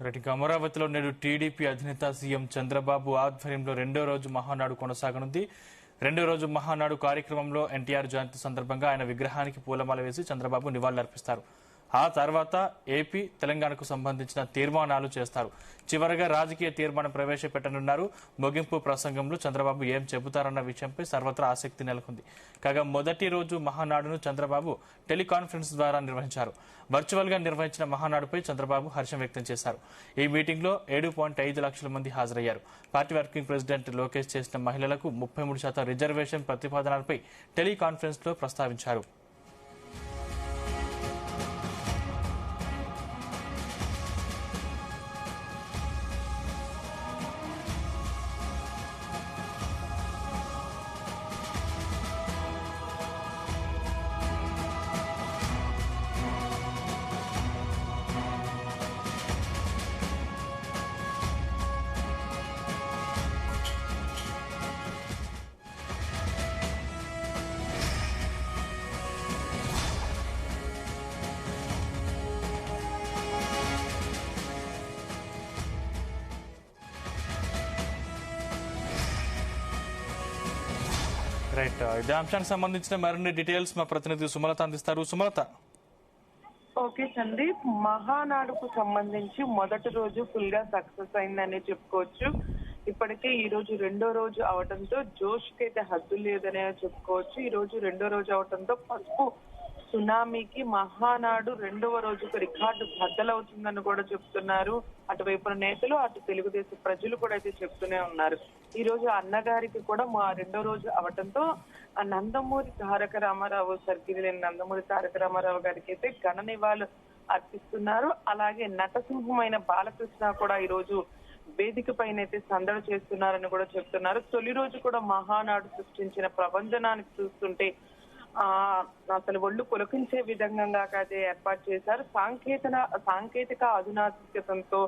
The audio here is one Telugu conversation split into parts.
రైట్ అమరావతిలో నేడు టీడీపీ అధినేత సీఎం చంద్రబాబు ఆధ్వర్యంలో రెండో రోజు మహానాడు కొనసాగనుంది. రెండో రోజు మహానాడు కార్యక్రమంలో ఎన్టీఆర్ జయంతి సందర్భంగా ఆయన విగ్రహానికి పూలమాల వేసి చంద్రబాబు నివాళులర్పిస్తారు. ఆ తర్వాత ఏపీ, తెలంగాణకు సంబంధించిన తీర్మానాలు చేస్తారు. చివరగా రాజకీయ తీర్మానం ప్రవేశపెట్టనున్నారు. ముగింపు ప్రసంగంలో చంద్రబాబు ఏం చెబుతారన్న విషయంపై సర్వత్రా ఆసక్తి నెలకొంది. కాగా మొదటి రోజు మహానాడును చంద్రబాబు టెలికాన్ఫరెన్స్ ద్వారా నిర్వహించారు. వర్చువల్ గా నిర్వహించిన మహానాడుపై చంద్రబాబు హర్షం వ్యక్తం చేశారు. ఈ మీటింగ్ లో 7.5 లక్షల మంది హాజరయ్యారు. పార్టీ వర్కింగ్ ప్రెసిడెంట్ లోకేష్ చేసిన మహిళలకు 33% రిజర్వేషన్ ప్రతిపాదనలపై టెలికాన్ఫరెన్స్ లో ప్రస్తావించారు. రైట్, ఇదే అంశానికి సంబంధించిన మరిన్ని డీటెయిల్స్ మా ప్రతినిధి సుమలత అందిస్తారు. సుమలత. ఓకే సందీప్, మహానాడుకు సంబంధించి మొదటి రోజు ఫుల్ గా సక్సెస్ అయిందని చెప్పుకోవచ్చు. ఇప్పటికే ఈ రోజు రెండో రోజు అవడంతో జోష్ కైతే హద్దు లేదనే చెప్పుకోవచ్చు. ఈ రోజు రెండో రోజు అవడంతో పసుపు సునామీకి మహానాడు రెండవ రోజుకు రికార్డు బద్దలవుతుందని కూడా చెప్తున్నారు. అటువైపున నేతలు, అటు తెలుగుదేశం ప్రజలు కూడా అయితే చెప్తూనే ఉన్నారు. ఈ రోజు అన్నగారికి కూడా మా రెండో రోజు అవటంతో నందమూరి తారక రామారావు, సర్గిరి నందమూరి తారక రామారావు గారికి అయితే ఘన నివాళులు అర్పిస్తున్నారు. అలాగే నటసింహమైన బాలకృష్ణ కూడా ఈ రోజు వేదిక పైన అయితే సందడి చేస్తున్నారని కూడా చెప్తున్నారు. తొలి రోజు కూడా మహానాడు సృష్టించిన ప్రభంజనానికి చూస్తుంటే అసలు ఒళ్ళు పులకించే విధంగా అయితే ఏర్పాటు చేశారు. సాంకేతిక అధునాతికతతో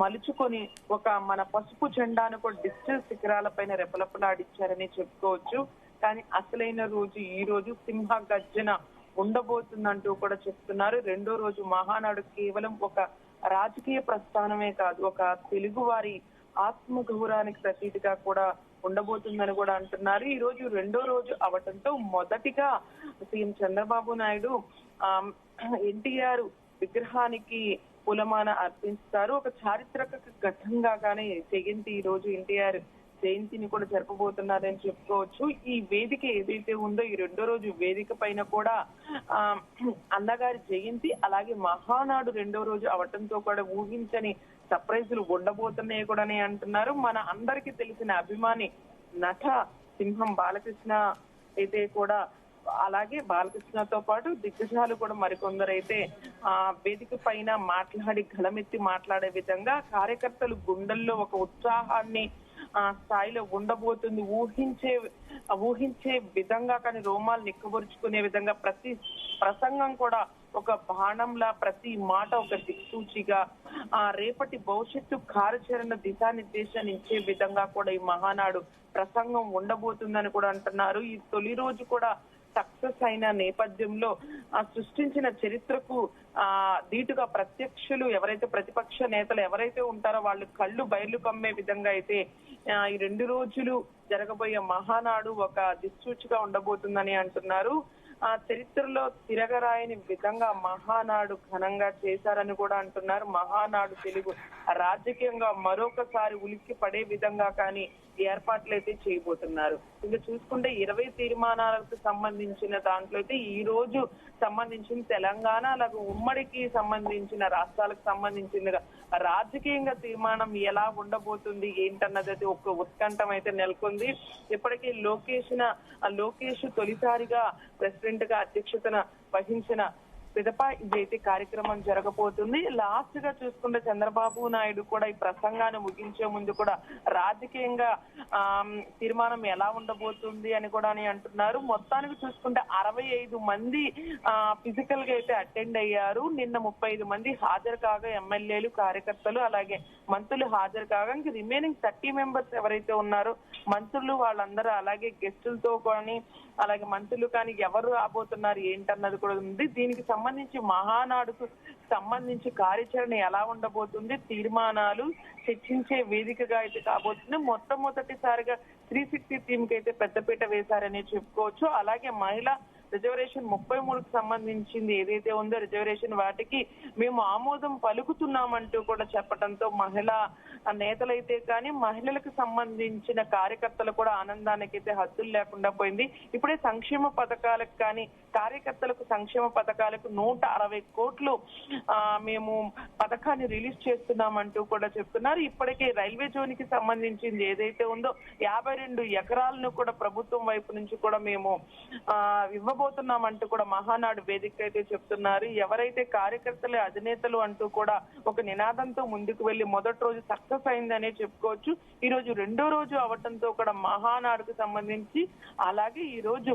మలుచుకొని ఒక మన పసుపు జెండాను కూడా డిజిటల్ శిఖరాలపైన రెపరెపలాడిచ్చారని చెప్పుకోవచ్చు. కానీ అసలైన రోజు ఈ రోజు సింహ గర్జన ఉండబోతుందంటూ కూడా చెప్తున్నారు. రెండో రోజు మహానాడు కేవలం ఒక రాజకీయ ప్రస్థానమే కాదు, ఒక తెలుగు వారి ఆత్మగౌరవానికి ప్రతీతిగా కూడా ఉండబోతుందని కూడా అంటున్నారు. ఈ రోజు రెండో రోజు అవటంతో మొదటిగా సీఎం చంద్రబాబు నాయుడు ఎన్టీఆర్ విగ్రహానికి పూలమాల అర్పిస్తారు. ఒక చారిత్రక ఘట్టంగానే జయంతి ఈ రోజు ఎన్టీఆర్ జయంతిని కూడా జరపబోతున్నారని చెప్పుకోవచ్చు. ఈ వేదిక ఏదైతే ఉందో ఈ రెండో రోజు వేదిక పైన కూడా అన్నగారి జయంతి, అలాగే మహానాడు రెండో రోజు అవటంతో కూడా ఊహించని సర్ప్రైజులు ఉండబోతున్నాయి కూడా అంటున్నారు. మన అందరికీ తెలిసిన అభిమాని నట సింహం బాలకృష్ణ అయితే కూడా, అలాగే బాలకృష్ణతో పాటు దిగ్గజాలు కూడా మరికొందరైతే వేదిక పైన మాట్లాడి గళమెత్తి మాట్లాడే విధంగా కార్యకర్తలు గుండెల్లో ఒక ఉత్సాహాన్ని స్థాయిలో ఉండబోతుంది. ఊహించే విధంగా, కానీ రోమాలు నిక్కబరుచుకునే విధంగా ప్రతి ప్రసంగం కూడా ఒక బాణంలా, ప్రతి మాట ఒక దిక్సూచిగా రేపటి భవిష్యత్తు కార్యాచరణ దిశానిర్దేశాన్ని ఇచ్చే విధంగా కూడా ఈ మహానాడు ప్రసంగం ఉండబోతుందని కూడా అంటున్నారు. ఈ తొలి రోజు కూడా సక్సెస్ అయిన నేపథ్యంలో సృష్టించిన చరిత్రకు ధీటుగా ప్రత్యక్షులు ఎవరైతే, ప్రతిపక్ష నేతలు ఎవరైతే ఉంటారో వాళ్ళు కళ్ళు బయలు కమ్మే విధంగా అయితే ఈ రెండు రోజులు జరగబోయే మహానాడు ఒక దిక్సూచిగా ఉండబోతుందని అంటున్నారు. చరిత్రలో తిరగరాయని విధంగా మహానాడు ఘనంగా చేశారని కూడా అంటున్నారు. మహానాడు తెలుగు రాజకీయంగా మరొకసారి ఉలిక్కి పడే విధంగా కానీ ఏర్పాట్లు అయితే చేయబోతున్నారు. ఇంకా చూసుకుంటే 20 తీర్మానాలకు సంబంధించిన దాంట్లో అయితే ఈ రోజు సంబంధించిన తెలంగాణ, అలాగే ఉమ్మడికి సంబంధించిన రాష్ట్రాలకు సంబంధించిన రాజకీయంగా తీర్మానం ఎలా ఉండబోతుంది ఏంటన్నది అయితే ఒక ఉత్కంఠం అయితే నెలకొంది. ఇప్పటికీ లోకేష్ తొలిసారిగా ప్రెసిడెంట్ గా అధ్యక్షతన వహించిన పిదప ఇదైతే కార్యక్రమం జరగబోతుంది. లాస్ట్ గా చూసుకుంటే చంద్రబాబు నాయుడు కూడా ఈ ప్రసంగాన్ని ముగించే ముందు కూడా రాజకీయంగా తీర్మానం ఎలా ఉండబోతుంది అని కూడా అంటున్నారు. మొత్తానికి చూసుకుంటే 65 మంది ఫిజికల్ గా అయితే అటెండ్ అయ్యారు. నిన్న 35 మంది హాజరు కాగా ఎమ్మెల్యేలు, కార్యకర్తలు, అలాగే మంత్రులు హాజరు కాగా ఇంక రిమైనింగ్ 30 మెంబర్స్ ఎవరైతే ఉన్నారో మంత్రులు వాళ్ళందరూ, అలాగే గెస్టులతో కానీ అలాగే మంత్రులు కానీ ఎవరు రాబోతున్నారు ఏంటన్నది కూడా ఉంది. దీనికి సంబంధించి మహానాడుకు సంబంధించి కార్యాచరణ ఎలా ఉండబోతుంది, తీర్మానాలు చర్చించే వేదికగా అయితే కాబోతుంది. మొట్టమొదటిసారిగా 360 థీమ్ కి అయితే పెద్దపీట వేశారని చెప్పుకోవచ్చు. అలాగే మహిళా రిజర్వేషన్ 33కు సంబంధించింది ఏదైతే ఉందో రిజర్వేషన్ వాటికి మేము ఆమోదం పలుకుతున్నామంటూ కూడా చెప్పడంతో మహిళా నేతలైతే కానీ మహిళలకు సంబంధించిన కార్యకర్తలు కూడా ఆనందానికైతే హద్దులు లేకుండా పోయింది. ఇప్పుడే సంక్షేమ పథకాలకు కానీ కార్యకర్తలకు సంక్షేమ పథకాలకు 160 కోట్లు మేము పథకాన్ని రిలీజ్ చేస్తున్నామంటూ కూడా చెప్తున్నారు. ఇప్పటికే రైల్వే జోన్ కి సంబంధించింది ఏదైతే ఉందో 52 ఎకరాలను కూడా ప్రభుత్వం వైపు నుంచి కూడా మేము ఇవ్వబోతున్నామంటూ కూడా మహానాడు వేదిక అయితే చెప్తున్నారు. ఎవరైతే కార్యకర్తలే అధినేతలు అంటూ కూడా ఒక నినాదంతో ముందుకు వెళ్లి మొదటి రోజు సక్సెస్ అయిందనే చెప్పుకోవచ్చు. ఈ రోజు రెండో రోజు అవటంతో కూడా మహానాడుకు సంబంధించి అలాగే ఈ రోజు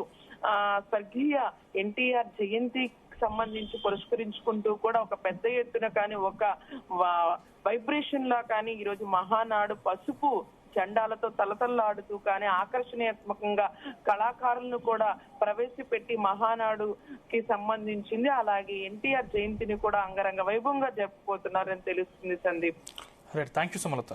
స్వర్గీయ ఎన్టీఆర్ జయంతి సంబంధించి పురస్కరించుకుంటూ కూడా ఒక పెద్ద ఎత్తున కానీ ఒక వైబ్రేషన్ లా కానీ ఈ రోజు మహానాడు పసుపు జెండాలతో తలతల్లాడుతూ కానీ ఆకర్షణీయాత్మకంగా కళాకారులను కూడా ప్రవేశపెట్టి మహానాడుకి సంబంధించింది. అలాగే ఎన్టీఆర్ జయంతిని కూడా అంగరంగ వైభవంగా జరుపుకోతున్నారని తెలుస్తుంది సందీప్. Thank you Sumalatha.